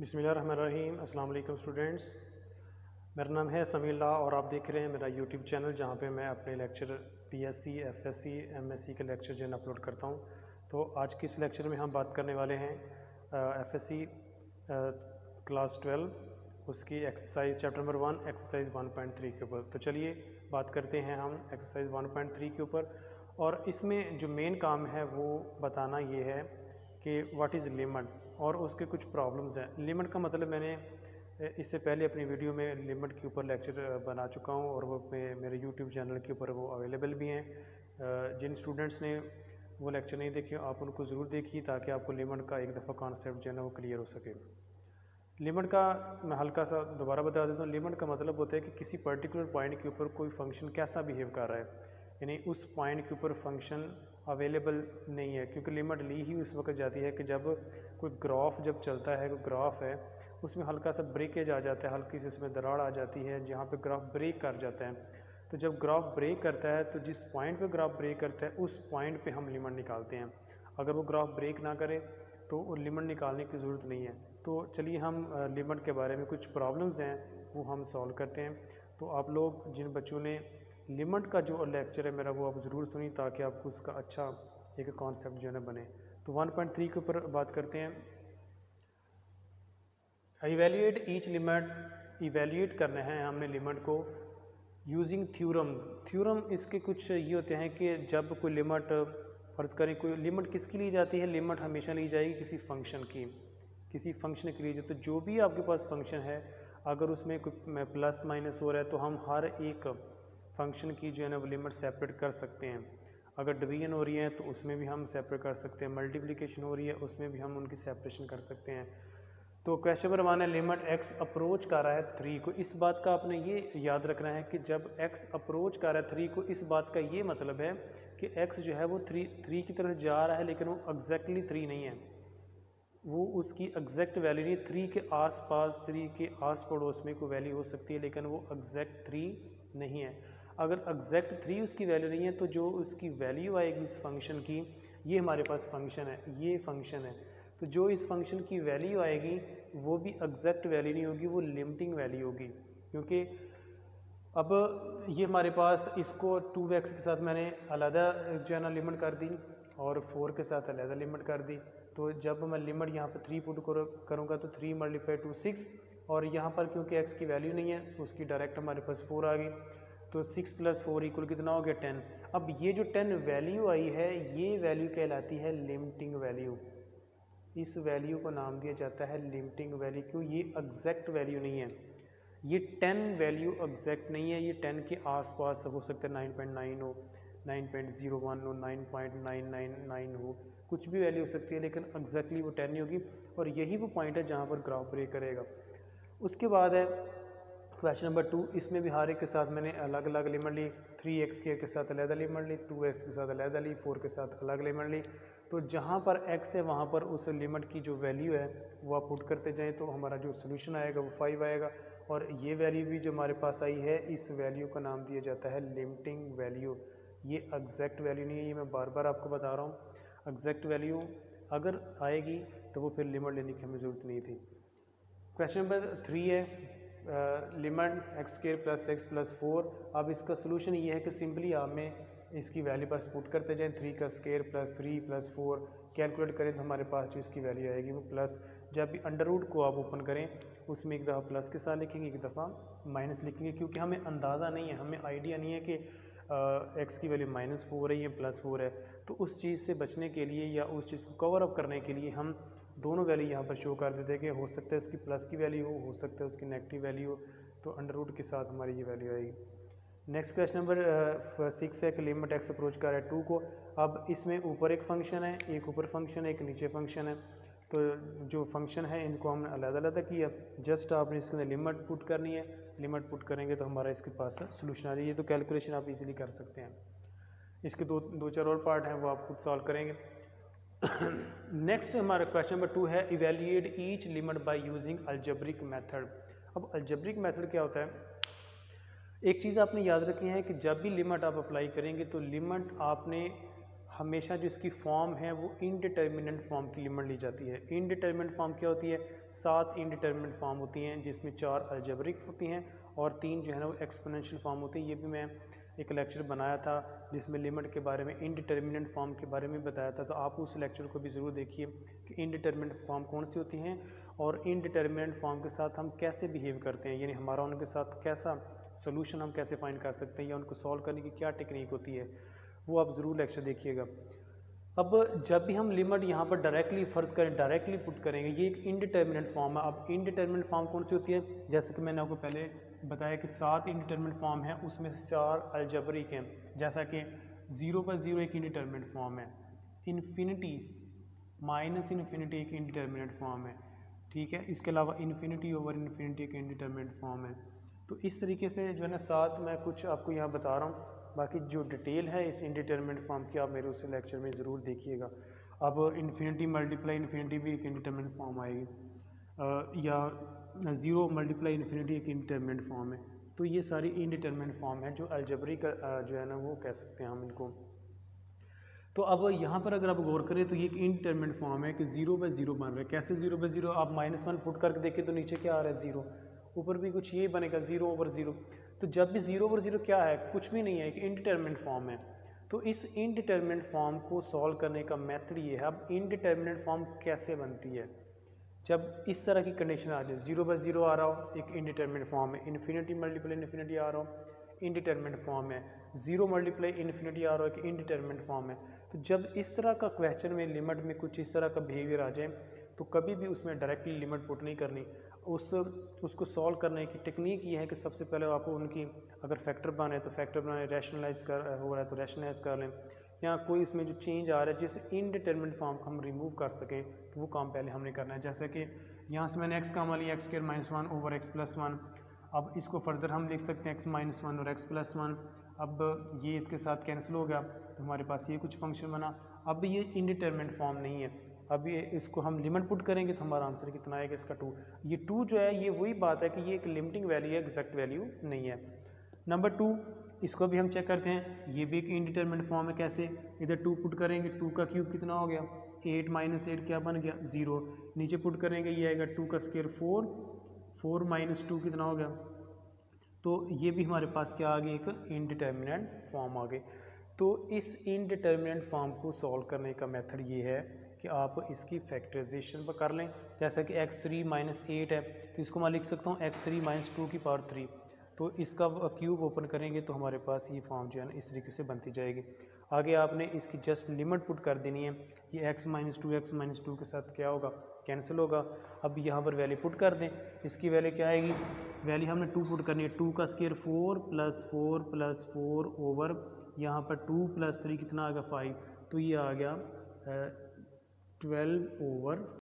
बिस्मिल्लाहिर्रहमानिर्रहीम। अस्सलाम वालेकुम स्टूडेंट्स, मेरा नाम है समील्ला और आप देख रहे हैं मेरा यूट्यूब चैनल जहां पे मैं अपने लेक्चर पीएससी, एफएससी, एमएससी के लेक्चर जो है अपलोड करता हूं। तो आज की इस लेक्चर में हम बात करने वाले हैं एफएससी क्लास 12 उसकी एक्सरसाइज चैप्टर नंबर 1 एक्सरसाइज 1.3 के ऊपर। तो चलिए बात करते हैं हम एक्सरसाइज 1.3 के ऊपर। और इसमें जो मेन काम है वो बताना ये है कि व्हाट इज़ लिमिट और उसके कुछ प्रॉब्लम्स हैं। लिमिट का मतलब मैंने इससे पहले अपनी वीडियो में लिमिट के ऊपर लेक्चर बना चुका हूं और वो मेरे यूट्यूब चैनल के ऊपर वो अवेलेबल भी हैं। जिन स्टूडेंट्स ने वो लेक्चर नहीं देखे आप उनको ज़रूर देखिए ताकि आपको लिमिट का एक दफ़ा कॉन्सेप्ट जो है ना वो क्लियर हो सके। लिमिट का मैं हल्का सा दोबारा बता देता हूँ। लिमिट का मतलब होता है कि किसी पर्टिकुलर पॉइंट के ऊपर कोई फंक्शन कैसा बिहेव कर रहा है, यानी उस पॉइंट के ऊपर फंक्शन अवेलेबल नहीं है, क्योंकि लिमिट ली ही उस वक्त जाती है कि जब कोई ग्राफ जब चलता है, कोई ग्राफ है उसमें हल्का सा ब्रेकेज आ जाता है, हल्की सी उसमें दरार आ जाती है जहाँ पे ग्राफ ब्रेक कर जाता है। तो जब ग्राफ ब्रेक करता है तो जिस पॉइंट पे ग्राफ ब्रेक करता है उस पॉइंट पे हम लिमिट निकालते हैं। अगर वो ग्राफ ब्रेक ना करे तो लिमिट निकालने की ज़रूरत नहीं है। तो चलिए हम लिमिट के बारे में कुछ प्रॉब्लम्स हैं वो हम सॉल्व करते हैं। तो आप लोग जिन बच्चों ने लिमिट का जो लेक्चर है मेरा वो आप ज़रूर सुनिए ताकि आपको उसका अच्छा एक कॉन्सेप्ट जो है ना बने। तो 1.3 के ऊपर बात करते हैं। इवेल्यूएट ईच लिमिट, इवेल्यूएट करना है हमने लिमिट को यूजिंग थ्योरम। थ्योरम इसके कुछ ये होते हैं कि जब कोई लिमिट, फर्ज करें कोई लिमिट किसकी ली जाती है, लिमिट हमेशा ली जाएगी किसी फंक्शन की, किसी फंक्शन के लिए। तो जो भी आपके पास फंक्शन है अगर उसमें कोई प्लस माइनस हो रहा है तो हम हर एक फंक्शन की जो है ना वो लिमिट सेपरेट कर सकते हैं। अगर डिवीजन हो रही है तो उसमें भी हम सेपरेट कर सकते हैं, मल्टीप्लिकेशन हो रही है उसमें भी हम उनकी सेपरेशन कर सकते हैं। तो क्वेश्चन नंबर 1 है लिमिट एक्स अप्रोच कर रहा है 3 को। इस बात का आपने ये याद रखना है कि जब एक्स अप्रोच कर रहा है 3 को, इस बात का ये मतलब है कि एक्स जो है वो 3 की तरफ जा रहा है, लेकिन वो एग्जैक्टली 3 नहीं है, वो उसकी एग्जैक्ट वैल्यू नहीं। 3 के आसपास, 3 के आस पड़ोस में कोई वैल्यू हो सकती है लेकिन वो एग्जैक्ट 3 नहीं है। अगर एग्जैक्ट 3 उसकी वैल्यू नहीं है तो जो उसकी वैल्यू आएगी इस फंक्शन की, ये हमारे पास फंक्शन है, ये फंक्शन है, तो जो इस फंक्शन की वैल्यू आएगी वो भी एग्जैक्ट वैल्यू नहीं होगी, वो लिमिटिंग वैल्यू होगी। क्योंकि अब ये हमारे पास इसको 2x के साथ मैंने अलहदा जो है ना लिमिट कर दी और 4 के साथ अलहदा लिमिट कर दी। तो जब मैं लिमिट यहाँ पे 3 पुट करूँगा तो 3 मल्टीप्लाई टू 6, और यहाँ पर क्योंकि x की वैल्यू नहीं है तो उसकी डायरेक्ट हमारे पास 4 आ गई। तो 6 + 4 इक्वल कितना हो गया 10। अब ये जो 10 वैल्यू आई है ये वैल्यू कहलाती है लिमिटिंग वैल्यू। इस वैल्यू को नाम दिया जाता है लिमिटिंग वैल्यू। क्यों? ये एग्जैक्ट वैल्यू नहीं है, ये 10 वैल्यू एग्जैक्ट नहीं है, ये 10 के आसपास हो सकता है, 9.9 हो, 9.01 हो, 9.999 हो, कुछ भी वैल्यू हो सकती है, लेकिन एग्जैक्टली वो 10 नहीं होगी। और यही वो पॉइंट है जहाँ पर ग्राफ ब्रेक करेगा। उसके बाद है क्वेश्चन नंबर 2। इसमें भी हर एक के साथ मैंने अलग अलग लिमिट ली। 3x के साथ अलग लिमिट ली, 2x के साथ अलग ली, 4 के साथ अलग लिमिट ली। तो जहाँ पर x है वहाँ पर उस लिमिट की जो वैल्यू है वो आप पुट करते जाएं तो हमारा जो सोल्यूशन आएगा वो 5 आएगा। और ये वैल्यू भी जो हमारे पास आई है इस वैल्यू का नाम दिया जाता है लिमिटिंग वैल्यू। ये एग्जैक्ट वैल्यू नहीं है, ये मैं बार बार आपको बता रहा हूँ। एग्जैक्ट वैल्यू अगर आएगी तो वो फिर लिमिट लेने की हमें ज़रूरत नहीं थी। क्वेश्चन नंबर 3 है लिमिट x² + x + 4। अब इसका सोल्यूशन ये है कि सिंपली हमें इसकी वैल्यू बस पुट करते जाएं। 3 का स्क्वायर + 3 + 4 कैलकुलेट करें तो हमारे पास जो इसकी वैल्यू आएगी वो प्लस। जब भी अंडर रूट को आप ओपन करें उसमें एक दफ़ा प्लस के साथ लिखेंगे, एक दफ़ा माइनस लिखेंगे, क्योंकि हमें अंदाज़ा नहीं है, हमें आइडिया नहीं है कि x की वैल्यू -4 है या +4 है। तो उस चीज़ से बचने के लिए या उस चीज़ को कवर अप करने के लिए हम दोनों वैल्यू यहाँ पर शो कर देते हैं कि हो सकता है उसकी प्लस की वैल्यू हो सकता है उसकी नेगेटिव वैल्यू हो, तो अंडर रूट के साथ हमारी ये वैल्यू आएगी। नेक्स्ट क्वेश्चन नंबर 6 है कि लिमिट x अप्रोच कर रहा है 2 को। अब इसमें ऊपर एक फंक्शन है, एक ऊपर फंक्शन है, एक नीचे फंक्शन है। तो जो फंक्शन है इनको हमने अलग-अलग किया, जस्ट आपने इसके अंदर लिमिट पुट करनी है। लिमिट पुट करेंगे तो हमारा इसके पास सोल्यूशन आ जाइए। तो कैलकुलेशन आप इजीली कर सकते हैं। इसके दो चार और पार्ट हैं वो आप खुद सॉल्व करेंगे। नेक्स्ट हमारा क्वेश्चन नंबर 2 है evaluate each limit by using algebraic method. अब अलजेब्रिक मेथड क्या होता है? एक चीज़ आपने याद रखनी है कि जब भी लिमिट आप अप्लाई करेंगे तो लिमिट आपने हमेशा जो इसकी फॉर्म है वो इनडिटर्मिनेंट फॉर्म की लिमिट ली जाती है। इनडिटर्मिनेंट फॉर्म क्या होती है? 7 इनडिटर्मिनेंट फॉर्म होती हैं, जिसमें 4 अलजेब्रिक होती हैं और 3 जो है ना वो एक्सपोनेंशियल फॉर्म होती है। ये भी मैं एक लेक्चर बनाया था जिसमें लिमिट के बारे में, इनडिटर्मिनेंट फॉर्म के बारे में बताया था, तो आप उस लेक्चर को भी ज़रूर देखिए कि इनडिटर्मिनेंट फॉर्म कौन सी होती हैं और इनडिटर्मिनेंट फॉर्म के साथ हम कैसे बिहेव करते हैं, यानी हमारा उनके साथ कैसा सोल्यूशन हम कैसे फाइंड कर सकते हैं या उनको सॉल्व करने की क्या टेक्निक होती है, वो आप ज़रूर लेक्चर देखिएगा। अब जब भी हम लिमिट यहाँ पर डायरेक्टली फ़र्ज़ करें, डायरेक्टली पुट करेंगे, ये एक इनडिटर्मिनेंट फॉर्म है। अब इनडिटर्मिनेंट फॉर्म कौन सी होती है? जैसे कि मैंने आपको पहले बताया कि 7 इनडिटर्मिनेंट फॉर्म है, उसमें से 4 अलजेब्रिक हैं। जैसा कि 0/0 एक इनडिटर्मिनेंट फॉर्म है, इन्फिनिटी माइनस इन्फिनिटी एक इनडिटर्मिनेंट फॉर्म है, ठीक है। इसके अलावा इन्फिनिटी ओवर इन्फिनिटी एक इनडिटर्मिनेंट फॉर्म है। तो इस तरीके से जो है ना 7 मैं कुछ आपको यहाँ बता रहा हूँ, बाकी जो डिटेल है इस इनडिटर्मिनेंट फॉर्म की आप मेरे उस लेक्चर में ज़रूर देखिएगा। अब इन्फिनिटी मल्टीप्लाई इन्फिनिटी भी एक इनडिटर्मिनेंट फॉर्म आएगी, या 0 मल्टीप्लाई इन्फिनिटी एक इनडिटर्मिनेंट फॉर्म है। तो ये सारी इनडिटर्मिनेंट फॉर्म है जो अलजेब्रिक जो है ना वो कह सकते हैं हम इनको। तो अब यहाँ पर अगर आप गौर करें तो ये एक इनडिटर्मिनेंट फॉर्म है कि 0/0 बन रहा है। कैसे 0/0? आप -1 पुट करके देखें तो नीचे क्या आ रहा है? 0। ऊपर भी कुछ यही बनेगा 0/0। तो जब भी 0/0 क्या है? कुछ भी नहीं है, एक इनडिटर्मिनेंट फॉर्म है। तो इस इनडिटर्मिनेंट फॉर्म को सॉल्व करने का मेथड ये है। अब इनडिटर्मिनेंट फॉर्म कैसे बनती है? जब इस तरह की कंडीशन आ जाए, 0/0 आ रहा हो, एक इनडिटर्मिनेंट फॉर्म है, इन्फिनिटी मल्टीप्लाई इन्फिनिटी आ रहा हो, इनडिटर्मिनेंट फॉर्म है, 0 मल्टीप्लाई इन्फिनिटी आ रहा हो, एक इनडिटर्मिनेंट फॉर्म है। तो जब इस तरह का क्वेश्चन में लिमिट में कुछ इस तरह का बिहेवियर आ जाए तो कभी भी उसमें डायरेक्टली लिमिट पुट नहीं करनी। उसको सॉल्व करने की टेक्निक ये है कि सबसे पहले आपको उनकी अगर फैक्टर बनाए तो फैक्टर बनाए, रैशनलाइज कर हो रहा है तो रैशनलाइज कर लें, या कोई इसमें जो चेंज आ रहा है जिससे इनडिटर्मिनेंट फॉर्म को हम रिमूव कर सकें तो वो काम पहले हमने करना है। जैसे कि यहाँ से मैंने x का लिया x² -1 ओवर x+1। अब इसको फर्दर हम लिख सकते हैं x -1 और x+1। अब ये इसके साथ कैंसिल हो गया तो हमारे पास ये कुछ फंक्शन बना। अब ये इनडिटर्मिनेंट फॉर्म नहीं है। अब ये इसको हम लिमिट पुट करेंगे तो हमारा आंसर कितना आएगा? इसका 2। ये 2 जो है ये वही बात है कि ये एक लिमिटिंग वैल्यू है, एग्जैक्ट वैल्यू नहीं है। नंबर 2, इसको भी हम चेक करते हैं। ये भी एक इनडिटर्मिनेंट फॉर्म है। कैसे? इधर 2 पुट करेंगे, 2 का क्यूब कितना हो गया? 8 - 8 क्या बन गया? 0। नीचे पुट करेंगे, ये आएगा 2 का स्क्वायर 4, 4 - 2 कितना हो गया? तो ये भी हमारे पास क्या आ गई? एक इनडिटर्मिनेंट फॉर्म आ गई। तो इस इनडिटर्मिनेंट फॉर्म को सॉल्व करने का मेथड ये है कि आप इसकी फैक्टराइजेशन पर कर लें। जैसा कि x3 - 8 है तो इसको मैं लिख सकता हूँ x3 - 2 की पावर 3। तो इसका क्यूब ओपन करेंगे तो हमारे पास ये फॉर्म जो है ना इस तरीके से बनती जाएगी। आगे आपने इसकी जस्ट लिमिट पुट कर देनी है। ये x - 2 के साथ क्या होगा? कैंसिल होगा। अब यहाँ पर वैल्यू पुट कर दें। इसकी वैल्यू क्या आएगी? वैल्यू हमने 2 पुट करनी है। 2 का स्क्वायर 4 + 4 + 4 ओवर यहाँ पर 2 + 3 कितना आ गया? 5। तो ये आ गया 12 ओवर